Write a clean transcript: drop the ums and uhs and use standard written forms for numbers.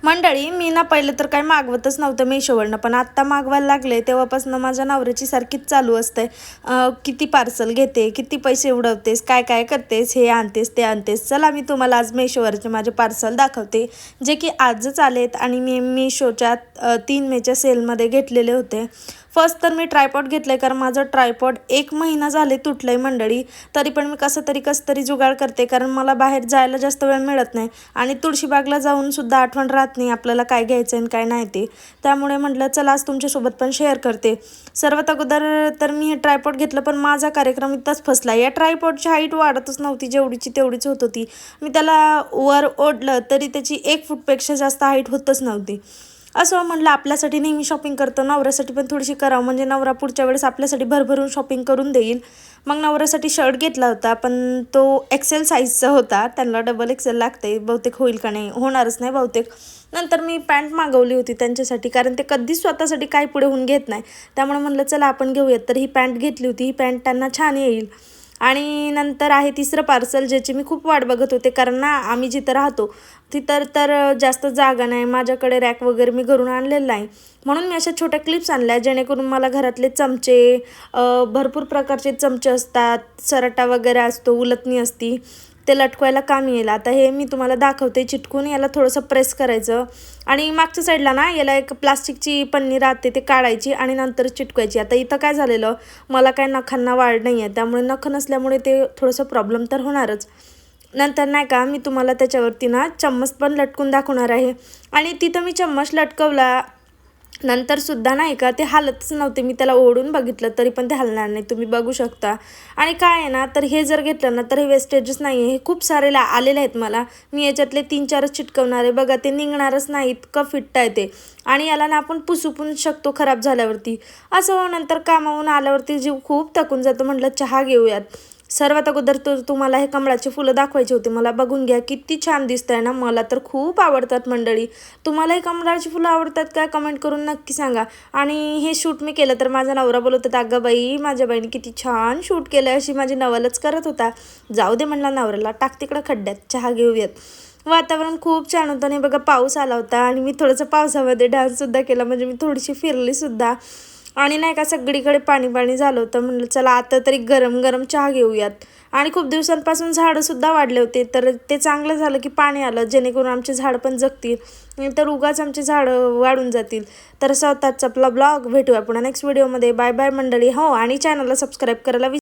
मंडळी, मी ना पहिलं तर काही मागवतच नव्हतं मेशोवरनं, पण आत्ता मागवायला लागले तेव्हापासून माझ्या नवऱ्याची सारखीच चालू असते. किती पार्सल घेते, किती पैसे उडवतेस, काय काय करतेस, हे आणतेस ते आणतेस. चला मी तुम्हाला आज मेशोवरचे माझे पार्सल दाखवते, जे की आजच आलेत आणि मी मेशोच्या 3 मेच्या सेलमध्ये घेतलेले होते. फर्स्ट तर मी ट्रायपॉड घेतलं आहे, कारण माझं ट्रायपॉड 1 महिना झाले तुटलं आहे मंडळी. तरी पण मी कसं तरी जुगाड करते, कारण मला बाहेर जायला जास्त वेळ मिळत नाही आणि तुळशीबागला जाऊनसुद्धा आठवण राहत नाही आपल्याला काय घ्यायचं आणि काय नाही ते. त्यामुळे म्हटलं चला आज तुमच्यासोबत पण शेअर करते. सर्वात अगोदर तर मी हे ट्रायपॉड घेतलं, पण माझा कार्यक्रम इथंच फसला. या ट्रायपॉडची हाईट वाढतच नव्हती, जेवढीची तेवढीच होत होती. मी त्याला वर ओढलं तरी त्याची 1 फूटपेक्षा जास्त हाईट होतच नव्हती. असं म्हटलं आपल्यासाठी नेहमी शॉपिंग करतो, नवऱ्यासाठी पण थोडीशी करावं, म्हणजे नवरा पुढच्या वेळेस आपल्यासाठी भरभरून शॉपिंग करून देईल. मग नवऱ्यासाठी शर्ट घेतला होता, पण तो एक्सेल साईजचा होता. त्यांना डबल एक्सेल लागते, बहुतेक होईल का नाही, होणारच नाही बहुतेक. नंतर मी पॅन्ट मागवली होती त्यांच्यासाठी, कारण ते कधीच स्वतःसाठी काही पुढे होऊन घेत नाही. त्यामुळे म्हणलं चला आपण घेऊयात, तर ही पॅन्ट घेतली होती. ही पॅन्ट त्यांना छान येईल. आणि नंतर आहे तिसरं पार्सल, ज्याची मी खूप वाट बघत होते, कारण ना आम्ही जिथं राहतो तिथं तर जास्त जागा नाही, माझ्याकडे रॅक वगैरे मी घरून आणलेलं नाही. म्हणून मी अशा छोट्या क्लिप्स आणल्या, जेणेकरून मला घरातले चमचे, भरपूर प्रकारचे चमचे असतात, सरटा वगैरे असतो, उलथणी असती, ते लटकवायला कामी येईल. आता हे मी तुम्हाला दाखवते. चिटकून याला थोडंसं प्रेस करायचं आणि मागच्या साईडला ना याला एक प्लास्टिकची पन्नी राहते, ते काढायची आणि नंतर चिटकवायची. आता इथं काय झालेलं, मला काय नखांना वाढ नाही आहे, त्यामुळे नख नसल्यामुळे ते थोडंसं प्रॉब्लेम तर होणारच. नंतर नाही का मी तुम्हाला त्याच्यावरती ना चम्मच पण लटकून दाखवणार आहे. आणि तिथं मी चम्मच लटकवला नंतरसुद्धा नाही का ते हालतच नव्हते. मी त्याला ओढून बघितलं तरी पण ते हलणार नाही, तुम्ही बघू शकता. आणि काय आहे ना, तर हे जर घेतलं ना तर हे वेस्टेजच नाही आहे. हे खूप सारे आलेले आहेत मला. मी याच्यातले 3-4च चिटकवणार आहे. बघा ते निघणारच नाही, इतकं फिट्ट आहे ते. आणि याला ना आपण पुसू पण शकतो खराब झाल्यावरती. असं नंतर कामावून आल्यावरती जीव खूप थकून जातो, म्हटलं चहा घेऊयात. सर्वात अगोदर तर तुम्हाला हे कमळाचे फुलं दाखवायचे होते. मला बघून घ्या किती छान दिसत आहे ना, मला तर खूप आवडतात मंडळी. तुम्हालाही कमळाची फुलं आवडतात का, कमेंट करून नक्की सांगा. आणि हे शूट मी केलं तर माझा नवरा बोलत होता, अगं बाई माझ्या बाईने किती छान शूट केलं, अशी माझी नवलच करत होता. जाऊ दे म्हणला नवऱ्याला, टाक तिकडं खड्ड्यात, चहा घेऊयात. वातावरण खूप छान होतं आणि बघा पाऊस आला होता आणि मी थोडंसं पावसामध्ये डान्ससुद्धा केला, म्हणजे मी थोडीशी फिरलीसुद्धा. आणि नाही का सगळीकडे पाणी पाणी झालं होतं. म्हणलं चला आता तरी गरम गरम चहा घेऊयात. आणि खूप दिवसांपासून झाडंसुद्धा वाढले होते, तर ते चांगलं झालं की पाणी आलं, जेणेकरून आमचे झाडं पण जगतील, तर उगाच आमचे झाडं वाढून जातील. तर स्वतःच आपला ब्लॉग भेटूया पुन्हा नेक्स्ट व्हिडिओमध्ये. बाय बाय मंडळी. हो, आणि चॅनलला सबस्क्राईब करायला